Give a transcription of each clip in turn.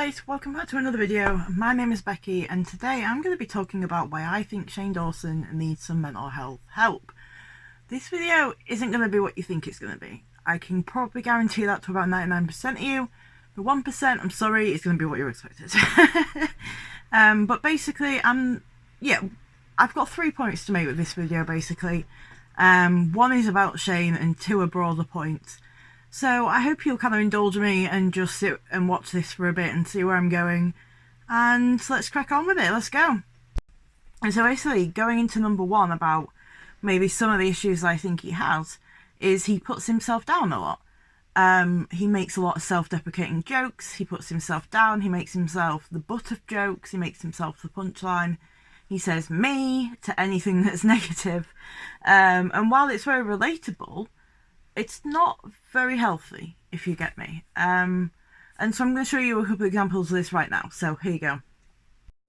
guys, welcome back to another video. My name is Becky and today I'm going to be talking about why I think Shane Dawson needs some mental health help. This video isn't going to be what you think it's going to be. I can probably guarantee that to about 99% of you. The 1%, I'm sorry, it's going to be what you expected. But basically, I've got 3 points to make with this video basically. One is about Shane and two are broader points. So I hope you'll kind of indulge me and just sit and watch this for a bit and see where I'm going. And let's crack on with it, let's go. And so basically, going into number one about maybe some of the issues I think he has, is he puts himself down a lot. He makes a lot of self-deprecating jokes, he puts himself down, he makes himself the butt of jokes, he makes himself the punchline. He says me to anything that's negative. And while it's very relatable, it's not very healthy, if you get me. And so I'm going to show you a couple of examples of this right now. So here you go.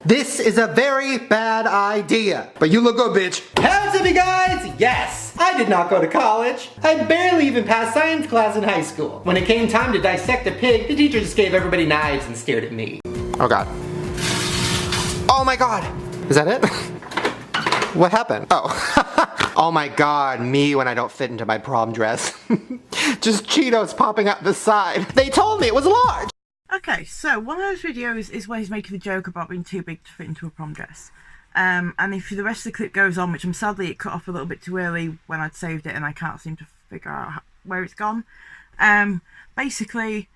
This is a very bad idea. But you look good, bitch. How's it, you guys? Yes, I did not go to college. I barely even passed science class in high school. When it came time to dissect a pig, the teacher just gave everybody knives and stared at me. Oh God. Oh my God. Is that it? What happened? Oh. Oh my God, me when I don't fit into my prom dress. Just Cheetos popping out the side. They told me it was large. Okay, so one of those videos is where he's making the joke about being too big to fit into a prom dress. And if the rest of the clip goes on, which sadly it cut off a little bit too early when I'd saved it and I can't seem to figure out where it's gone. Basically,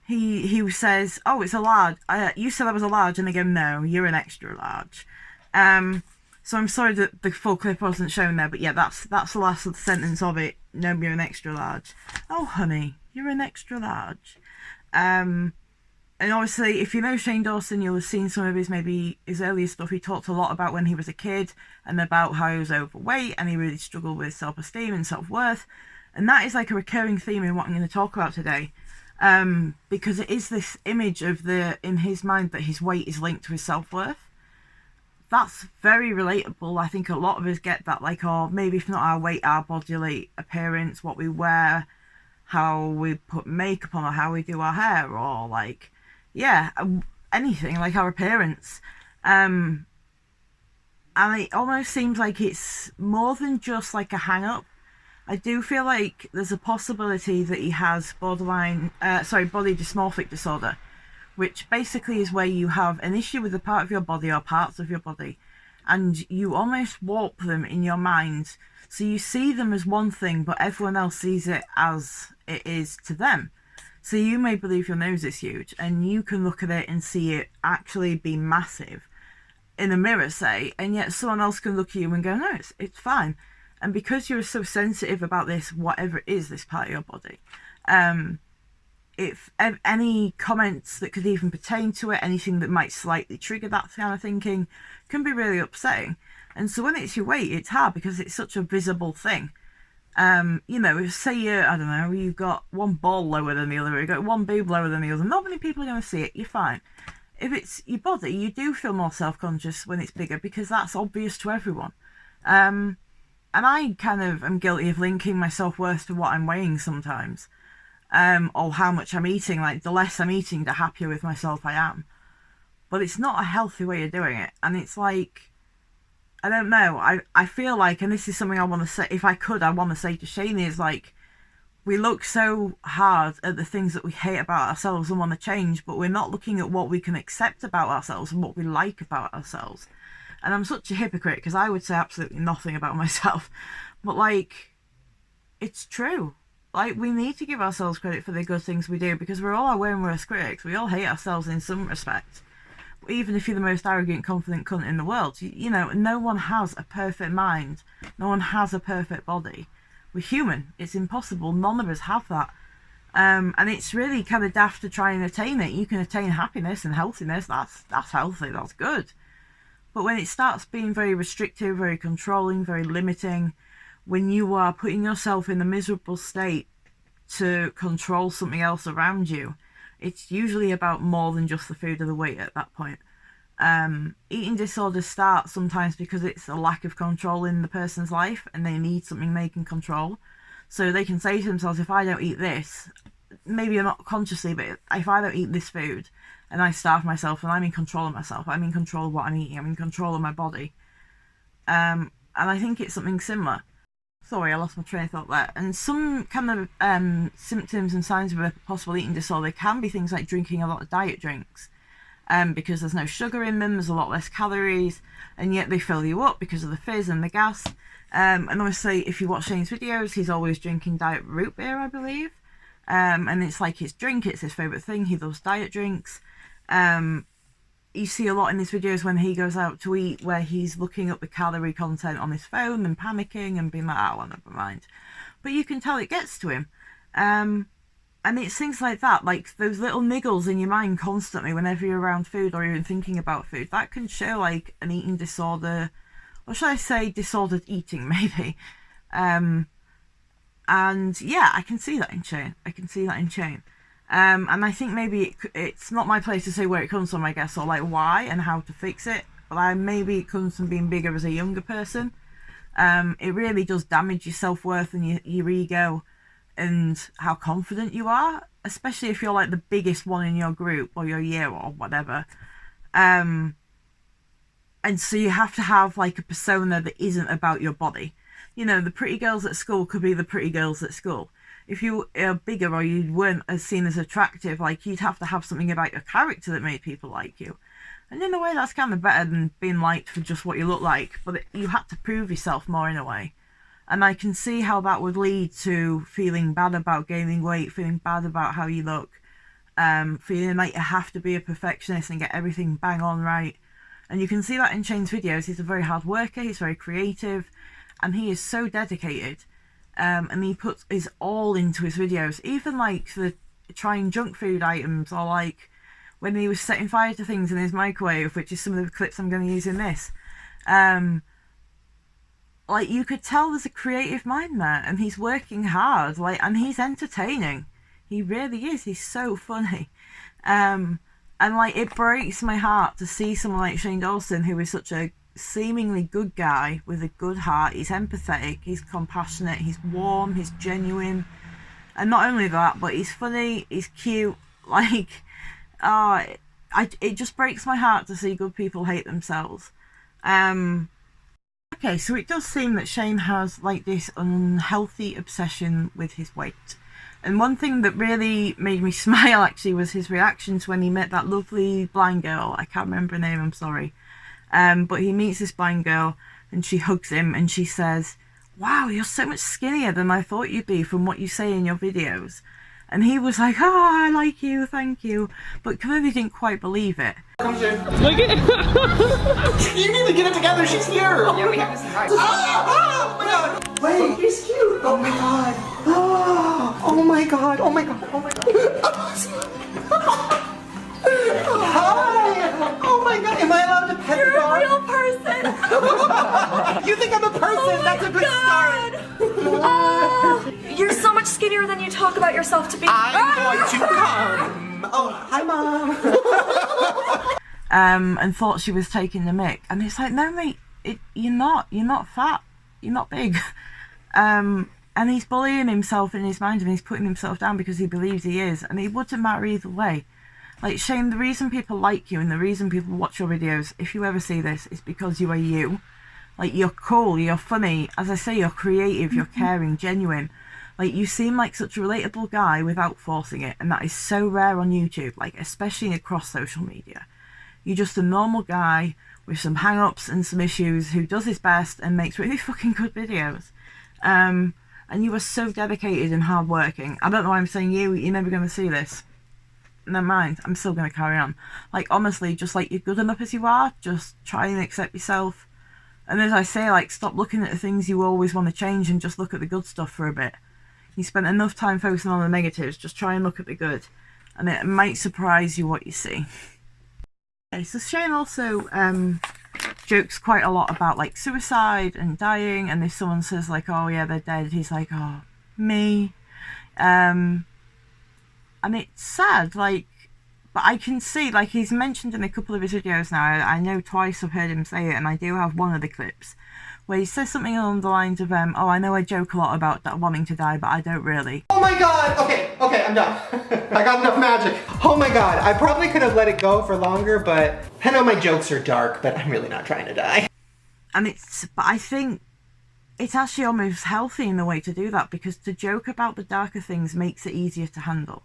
he says, oh, it's a large. You said I was a large, and they go, no, you're an extra large. So I'm sorry that the full clip wasn't shown there, but yeah, that's the last of the sentence of it. No, you're an extra large. Oh, honey, you're an extra large. And obviously, if you know Shane Dawson, you'll have seen some of his earlier stuff. He talked a lot about when he was a kid and about how he was overweight and he really struggled with self-esteem and self-worth. And that is like a recurring theme in what I'm going to talk about today. Because it is this image of in his mind that his weight is linked to his self-worth. That's very relatable. I think a lot of us get that, like, or maybe if not our weight, our bodily appearance, what we wear, how we put makeup on, or how we do our hair, or like, yeah, anything, like our appearance. And it almost seems like it's more than just like a hang-up. I do feel like there's a possibility that he has body dysmorphic disorder, which basically is where you have an issue with a part of your body or parts of your body, and you almost warp them in your mind. So you see them as one thing, but everyone else sees it as it is to them. So you may believe your nose is huge, and you can look at it and see it actually be massive in a mirror, say, and yet someone else can look at you and go, no, it's fine. And because you're so sensitive about this, whatever it is, this part of your body, if any comments that could even pertain to it, anything that might slightly trigger that kind of thinking, can be really upsetting. And so when it's your weight, it's hard because it's such a visible thing. You know, if say I don't know, you've got one ball lower than the other, or you've got one boob lower than the other, not many people are going to see it, you're fine. If it's your body, you do feel more self-conscious when it's bigger because that's obvious to everyone. And I kind of am guilty of linking my self-worth to what I'm weighing sometimes. Or how much I'm eating. Like, the less I'm eating, the happier with myself I am. But it's not a healthy way of doing it. And it's like, I don't know, I feel like, and this is something I want to say, if I could, I want to say to Shane, is like, we look so hard at the things that we hate about ourselves and want to change, but we're not looking at what we can accept about ourselves and what we like about ourselves. And I'm such a hypocrite because I would say absolutely nothing about myself. But like, it's true. Like, we need to give ourselves credit for the good things we do because we're all our own worst critics. We all hate ourselves in some respect. Even if you're the most arrogant, confident cunt in the world, you know, no one has a perfect mind. No one has a perfect body. We're human. It's impossible. None of us have that. And it's really kind of daft to try and attain it. You can attain happiness and healthiness. That's healthy. That's good. But when it starts being very restrictive, very controlling, very limiting, when you are putting yourself in a miserable state to control something else around you, it's usually about more than just the food or the weight at that point. Eating disorders start sometimes because it's a lack of control in the person's life and they need something they can control. So they can say to themselves, if I don't eat this, maybe not consciously, but if I don't eat this food, and I starve myself, and I'm in control of myself. I'm in control of what I'm eating. I'm in control of my body. And I think it's something similar. Sorry, I lost my train of thought there. And some kind of symptoms and signs of a possible eating disorder can be things like drinking a lot of diet drinks. Because there's no sugar in them, there's a lot less calories, and yet they fill you up because of the fizz and the gas. And obviously, if you watch Shane's videos, he's always drinking diet root beer, I believe. And it's like his drink, it's his favourite thing. He loves diet drinks. You see a lot in his videos when he goes out to eat where he's looking up the calorie content on his phone and panicking and being like, oh, well, never mind. But you can tell it gets to him. And it's things like that, like those little niggles in your mind constantly whenever you're around food or even thinking about food. That can show like an eating disorder, or should I say disordered eating, maybe. And yeah, I can see that in Shane. And I think maybe it's not my place to say where it comes from, I guess, or like why and how to fix it. But maybe it comes from being bigger as a younger person. It really does damage your self-worth and your ego and how confident you are, especially if you're like the biggest one in your group or your year or whatever. And so you have to have like a persona that isn't about your body. You know, the pretty girls at school could be the pretty girls at school. If you are bigger or you weren't as seen as attractive, like you'd have to have something about your character that made people like you. And in a way, that's kind of better than being liked for just what you look like. But you had to prove yourself more in a way. And I can see how that would lead to feeling bad about gaining weight, feeling bad about how you look, feeling like you have to be a perfectionist and get everything bang on right. And you can see that in Shane's videos. He's a very hard worker, he's very creative, and he is so dedicated. And he puts his all into his videos, even like the trying junk food items, or like when he was setting fire to things in his microwave, which is some of the clips I'm going to use in this. Like you could tell there's a creative mind there, and he's working hard, like, and he's entertaining. He really is. He's so funny. And like it breaks my heart to see someone like Shane Dawson, who is such a seemingly good guy with a good heart. He's empathetic, he's compassionate, he's warm, he's genuine, and not only that, but he's funny, he's cute. Like, it just breaks my heart to see good people hate themselves. Okay, so it does seem that Shane has like this unhealthy obsession with his weight. And one thing that really made me smile actually was his reactions when he met that lovely blind girl. I can't remember her name, I'm sorry. But he meets this blind girl and she hugs him and she says, wow, you're so much skinnier than I thought you'd be from what you say in your videos. And he was like, oh, I like you, thank you. But clearly didn't quite believe it. Comes in. Look at You need to get it together, she's here! Yeah, we have to surprise. Oh my god! Wait, he's cute! Oh my god! Oh my god! Oh my god! Oh my god! Hi! Oh my god, am I allowed to pet the dog? You're a real person! You think I'm a person? Oh That's a good start! Oh, you're so much skinnier than you talk about yourself to be. I'm going to come! Oh, hi mom! And thought she was taking the mick. And it's like, no mate, you're not fat, you're not big. And he's bullying himself in his mind and he's putting himself down because he believes he is, and it wouldn't matter either way. Like, Shane, the reason people like you and the reason people watch your videos, if you ever see this, is because you are you. Like, you're cool, you're funny, as I say, you're creative, you're caring, genuine. Like, you seem like such a relatable guy without forcing it, and that is so rare on YouTube, like, especially across social media. You're just a normal guy with some hang-ups and some issues who does his best and makes really fucking good videos. And you are so dedicated and hardworking. I don't know why I'm saying you're never going to see this. Never mind, I'm still going to carry on. Like, honestly, just like, you're good enough as you are, just try and accept yourself. And as I say, like, stop looking at the things you always want to change and just look at the good stuff for a bit. You spent enough time focusing on the negatives, just try and look at the good. And it might surprise you what you see. Okay, so Shane also jokes quite a lot about, like, suicide and dying, and if someone says, like, oh yeah, they're dead, he's like, oh, me. And it's sad, like, but I can see, like, he's mentioned in a couple of his videos now, I know twice I've heard him say it, and I do have one of the clips, where he says something along the lines of, oh, I know I joke a lot about wanting to die, but I don't really. Oh my god! Okay, I'm done. I got enough magic. Oh my god, I probably could have let it go for longer, but I know my jokes are dark, but I'm really not trying to die. And but I think it's actually almost healthy in a way to do that, because to joke about the darker things makes it easier to handle.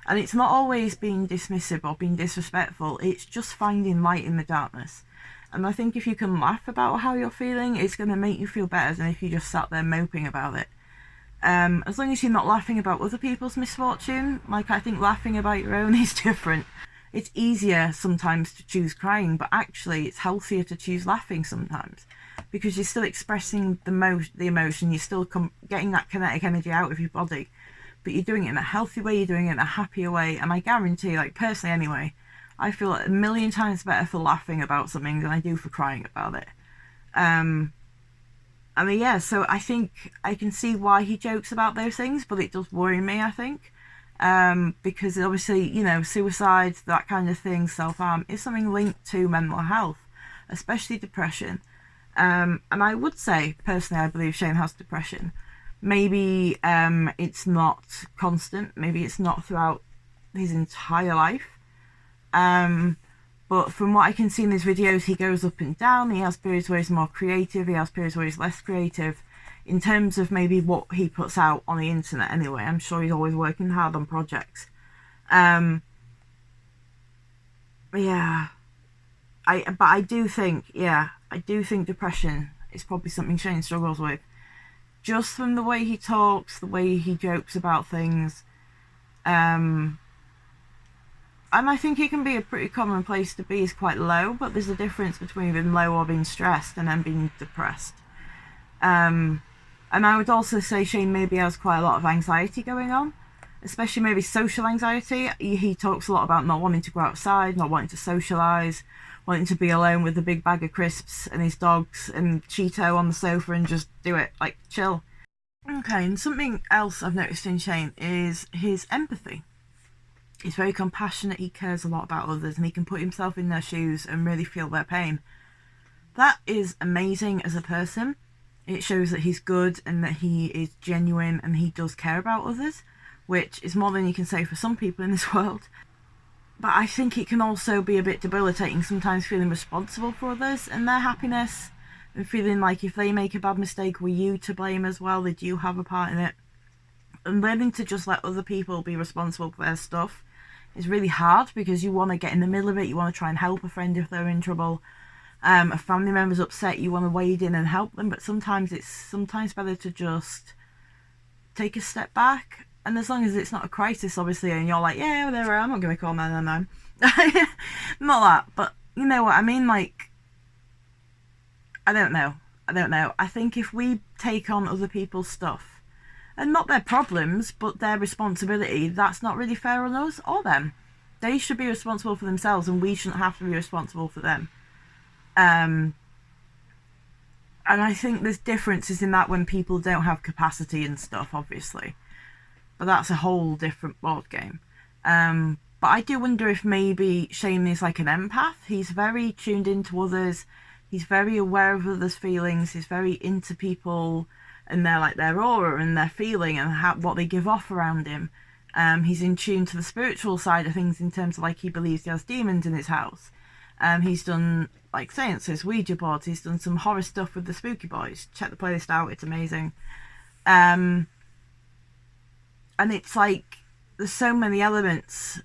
And it's not always being dismissive or being disrespectful, it's just finding light in the darkness. And I think if you can laugh about how you're feeling, it's going to make you feel better than if you just sat there moping about it. As long as you're not laughing about other people's misfortune, like I think laughing about your own is different. It's easier sometimes to choose crying, but actually it's healthier to choose laughing sometimes, because you're still expressing the emotion, you're still getting that kinetic energy out of your body, but you're doing it in a healthy way, you're doing it in a happier way. And I guarantee, like personally anyway, I feel a million times better for laughing about something than I do for crying about it. I mean, yeah, so I think I can see why he jokes about those things, but it does worry me, I think. Because obviously, you know, suicide, that kind of thing, self-harm, is something linked to mental health, especially depression. And I would say, personally, I believe Shane has depression. Maybe it's not constant, maybe it's not throughout his entire life. But from what I can see in his videos, he goes up and down. He has periods where he's more creative, he has periods where he's less creative. In terms of maybe what he puts out on the internet anyway, I'm sure he's always working hard on projects. Yeah. But I do think depression is probably something Shane struggles with. Just from the way he talks, the way he jokes about things. And I think it can be a pretty common place to be, is quite low, but there's a difference between being low or being stressed and then being depressed. And I would also say Shane maybe has quite a lot of anxiety going on, especially maybe social anxiety. He talks a lot about not wanting to go outside, not wanting to socialise, wanting to be alone with a big bag of crisps and his dogs and Cheeto on the sofa and just do it, like chill. Okay, and something else I've noticed in Shane is his empathy. He's very compassionate, he cares a lot about others, and he can put himself in their shoes and really feel their pain. That is amazing as a person. It shows that he's good and that he is genuine and he does care about others, which is more than you can say for some people in this world. But I think it can also be a bit debilitating sometimes, feeling responsible for others and their happiness, and feeling like if they make a bad mistake, were you to blame as well? Did you have a part in it? And learning to just let other people be responsible for their stuff is really hard, because you want to get in the middle of it, you want to try and help a friend if they're in trouble. A family member's upset, you want to wade in and help them, but sometimes it's better to just take a step back. And as long as it's not a crisis, obviously, and you're like, yeah, there, I'm not going to call 999. Not that, but you know what I mean, like, I don't know. I think if we take on other people's stuff, and not their problems, but their responsibility, that's not really fair on us or them. They should be responsible for themselves, and we shouldn't have to be responsible for them. And I think there's differences in that when people don't have capacity and stuff, obviously. But that's a whole different board game. But I do wonder if maybe Shane is like an empath. He's very tuned into others. He's very aware of others' feelings. He's very into people and their aura and their feeling and what they give off around him. He's in tune to the spiritual side of things, in terms of like he believes he has demons in his house. He's done like seances, Ouija boards. He's done some horror stuff with the Spooky Boys. Check the playlist out; it's amazing. And it's like there's so many elements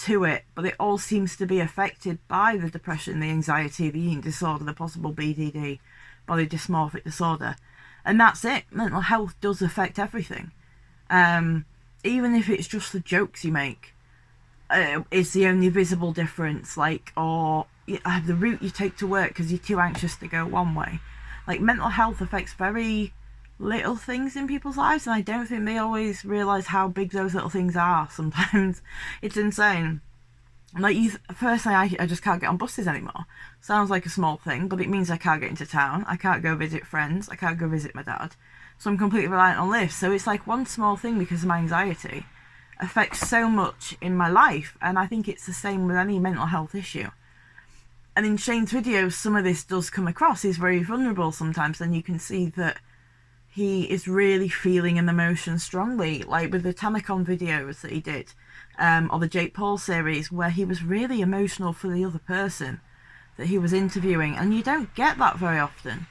to it, but it all seems to be affected by the depression, the anxiety, the eating disorder, the possible BDD, body dysmorphic disorder. And that's it. Mental health does affect everything. Even if it's just the jokes you make, it's the only visible difference. Like, or the route you take to work because you're too anxious to go one way. Like, mental health affects very little things in people's lives, and I don't think they always realise how big those little things are sometimes. It's insane. Like, firstly, I just can't get on buses anymore. Sounds like a small thing, but it means I can't get into town, I can't go visit friends, I can't go visit my dad. So I'm completely reliant on lifts. So it's like one small thing, because of my anxiety, affects so much in my life. And I think it's the same with any mental health issue. And in Shane's videos, some of this does come across. He's very vulnerable sometimes, and you can see that he is really feeling an emotion strongly, like with the Tamacon videos that he did, or the Jake Paul series, where he was really emotional for the other person that he was interviewing, and you don't get that very often.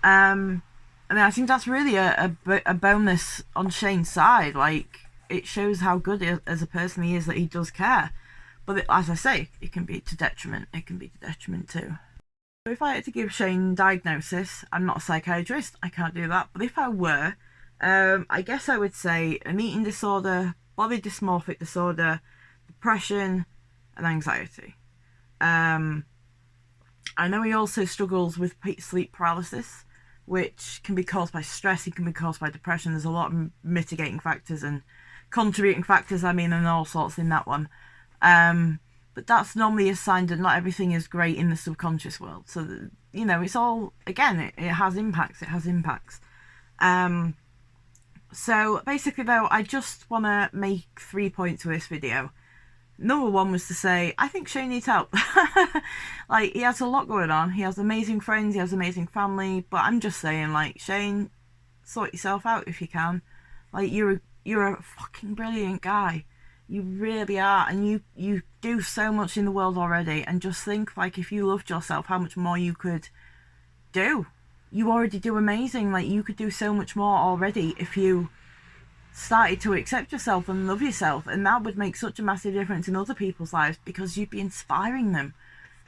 And I think that's really a bonus on Shane's side. Like, it shows how good as a person he is, that he does care. But as I say, it can be to detriment. It can be to detriment too. So if I had to give Shane diagnosis, I'm not a psychiatrist, I can't do that. But if I were, I guess I would say an eating disorder, body dysmorphic disorder, depression, and anxiety. I know he also struggles with sleep paralysis, which can be caused by stress, it can be caused by depression. There's a lot of mitigating factors and contributing factors, and all sorts in that one. But that's normally a sign that not everything is great in the subconscious world. So, it's all, again, it has impacts. So basically though, I just want to make 3 points with this video. Number one was to say, I think Shane needs help. Like, he has a lot going on. He has amazing friends, he has amazing family, but I'm just saying, like, Shane, sort yourself out if you can. Like, you're a fucking brilliant guy. You really are, and you do so much in the world already, and just think, like, if you loved yourself, how much more you could do. You already do amazing. Like, you could do so much more already if you started to accept yourself and love yourself, and that would make such a massive difference in other people's lives, because you'd be inspiring them.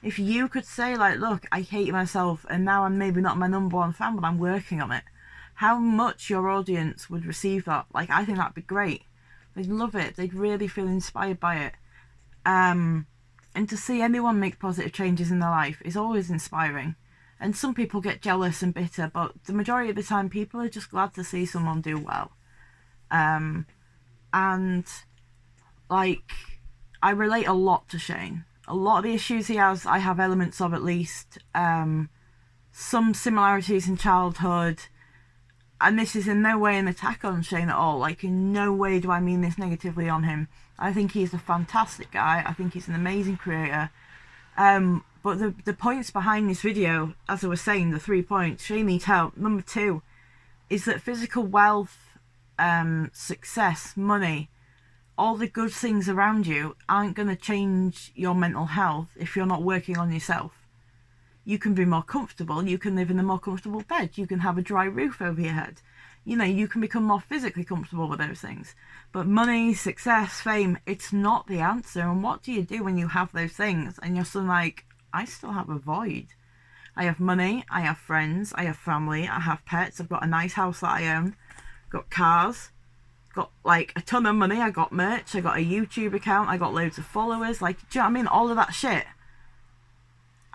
If you could say, like, look, I hate myself, and now I'm maybe not my number one fan, but I'm working on it, how much your audience would receive that. Like, I think that'd be great. They'd love it. They'd really feel inspired by it. And to see anyone make positive changes in their life is always inspiring. And some people get jealous and bitter, but the majority of the time people are just glad to see someone do well. And, like, I relate a lot to Shane. A lot of the issues he has, I have elements of, at least. Some similarities in childhood. And this is in no way an attack on Shane at all. Like, in no way do I mean this negatively on him. I think he's a fantastic guy. I think he's an amazing creator. But the points behind this video, as I was saying, the 3 points, Shane needs help. Number 2 is that physical wealth, success, money, all the good things around you aren't going to change your mental health if you're not working on yourself. You can be more comfortable, you can live in a more comfortable bed, you can have a dry roof over your head. You can become more physically comfortable with those things. But money, success, fame, it's not the answer. And what do you do when you have those things and you're suddenly like, I still have a void? I have money, I have friends, I have family, I have pets, I've got a nice house that I own, got cars, got like a ton of money, I got merch, I got a YouTube account, I got loads of followers, like, do you know what I mean? All of that shit.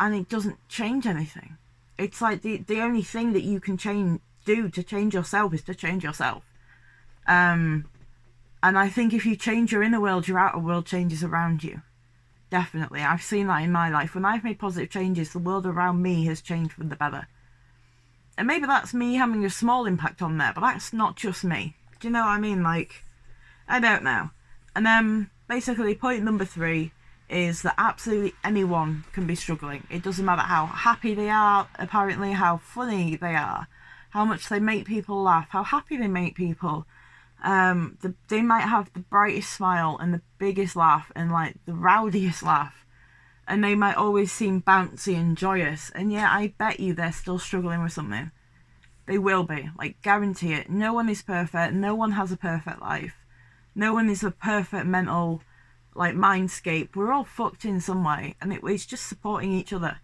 And it doesn't change anything. It's like the only thing that you can do to change yourself is to change yourself. And I think if you change your inner world, your outer world changes around you. Definitely. I've seen that in my life. When I've made positive changes, the world around me has changed for the better. And maybe that's me having a small impact on there, but that's not just me. Do you know what I mean? Like, I don't know. And then basically point number 3 is that absolutely anyone can be struggling. It doesn't matter how happy they are, apparently, how funny they are, how much they make people laugh, how happy they make people. They might have the brightest smile and the biggest laugh and like the rowdiest laugh, and they might always seem bouncy and joyous, and yeah, I bet you they're still struggling with something. They will be, like, guarantee it. No one is perfect, no one has a perfect life, no one is a perfect mental, like, mindscape. We're all fucked in some way, and it's just supporting each other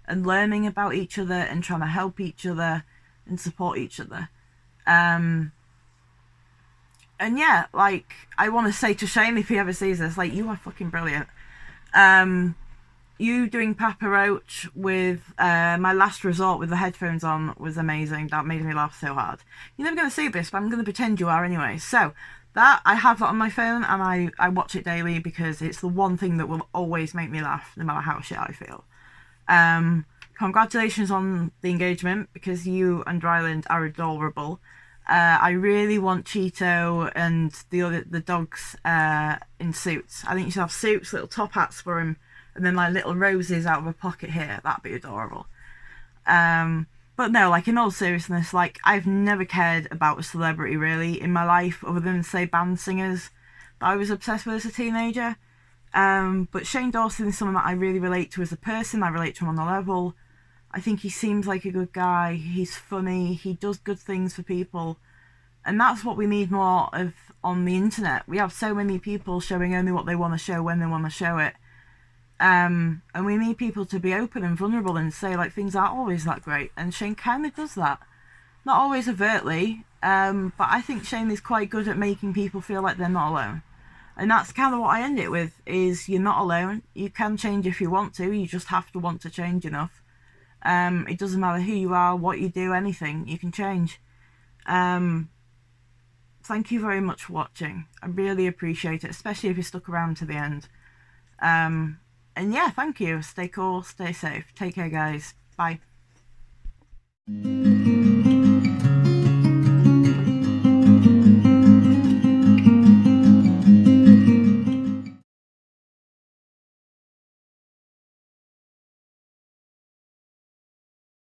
and learning about each other and trying to help each other and support each other. And yeah, like, I want to say to Shane, if he ever sees this, like, you are fucking brilliant. You doing Papa Roach with My Last Resort with the headphones on was amazing. That made me laugh so hard. You're never going to see this, but I'm going to pretend you are anyway. So, I have that on my phone, and I watch it daily because it's the one thing that will always make me laugh, no matter how shit I feel. Congratulations on the engagement, because you and Dryland are adorable. I really want Cheeto and the dogs in suits. I think you should have suits, little top hats for him, and then like little roses out of a pocket here. That'd be adorable. But no, like in all seriousness, like I've never cared about a celebrity really in my life other than say band singers that I was obsessed with as a teenager. But Shane Dawson is someone that I really relate to as a person. I relate to him on a level. I think he seems like a good guy. He's funny. He does good things for people. And that's what we need more of on the internet. We have so many people showing only what they want to show when they want to show it. And we need people to be open and vulnerable and say like things aren't always that great. And Shane kind of does that. Not always overtly, but I think Shane is quite good at making people feel like they're not alone. And that's kind of what I end it with, is you're not alone. You can change if you want to. You just have to want to change enough. It doesn't matter who you are, what you do, anything. You can change. Thank you very much for watching. I really appreciate it, especially if you stuck around to the end. And yeah, thank you. Stay cool, stay safe. Take care, guys. Bye.